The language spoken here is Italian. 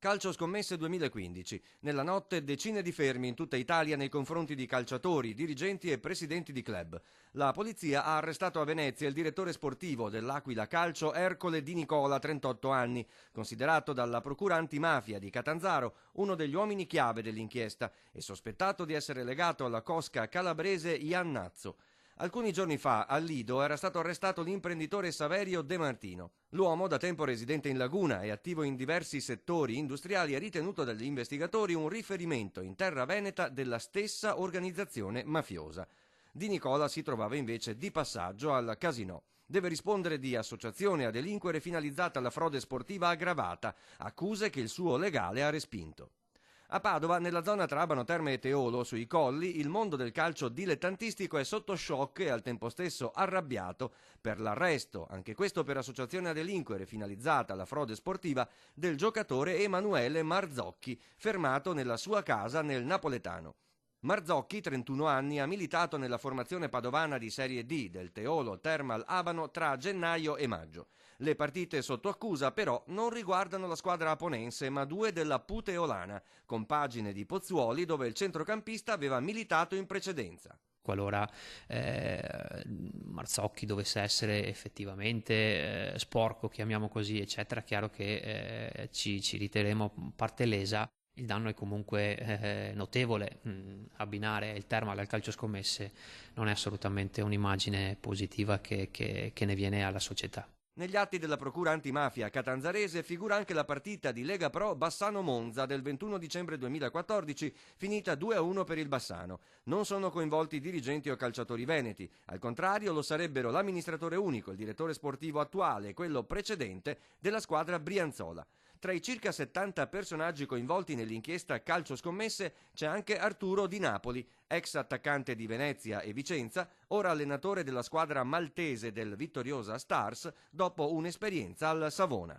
Calcio scommesse 2015. Nella notte decine di fermi in tutta Italia nei confronti di calciatori, dirigenti e presidenti di club. La polizia ha arrestato a Venezia il direttore sportivo dell'Aquila Calcio Ercole Di Nicola, 38 anni, considerato dalla procura antimafia di Catanzaro uno degli uomini chiave dell'inchiesta e sospettato di essere legato alla cosca calabrese Iannazzo. Alcuni giorni fa a Lido era stato arrestato l'imprenditore Saverio De Martino. L'uomo, da tempo residente in Laguna e attivo in diversi settori industriali, è ritenuto dagli investigatori un riferimento in terra veneta della stessa organizzazione mafiosa. Di Nicola si trovava invece di passaggio al Casinò. Deve rispondere di associazione a delinquere finalizzata alla frode sportiva aggravata, accuse che il suo legale ha respinto. A Padova, nella zona tra Abano Terme e Teolo, sui colli, il mondo del calcio dilettantistico è sotto shock e al tempo stesso arrabbiato per l'arresto, anche questo per associazione a delinquere finalizzata alla frode sportiva, del giocatore Emanuele Marzocchi, fermato nella sua casa nel Napoletano. Marzocchi, 31 anni, ha militato nella formazione padovana di Serie D del Teolo Thermal Abano tra gennaio e maggio. Le partite sotto accusa però non riguardano la squadra aponense ma due della Puteolana, compagine di Pozzuoli dove il centrocampista aveva militato in precedenza. Qualora Marzocchi dovesse essere effettivamente sporco, chiamiamo così, eccetera, chiaro che ci riterremo parte lesa. Il danno è comunque notevole. Abbinare il Thermal al calcio scommesse non è assolutamente un'immagine positiva che ne viene alla società. Negli atti della procura antimafia catanzarese figura anche la partita di Lega Pro Bassano-Monza del 21 dicembre 2014, finita 2-1 per il Bassano. Non sono coinvolti dirigenti o calciatori veneti, al contrario lo sarebbero l'amministratore unico, il direttore sportivo attuale e quello precedente della squadra brianzola. Tra i circa 70 personaggi coinvolti nell'inchiesta calcio scommesse c'è anche Arturo Di Napoli, ex attaccante di Venezia e Vicenza, ora allenatore della squadra maltese del Vittoriosa Stars dopo un'esperienza al Savona.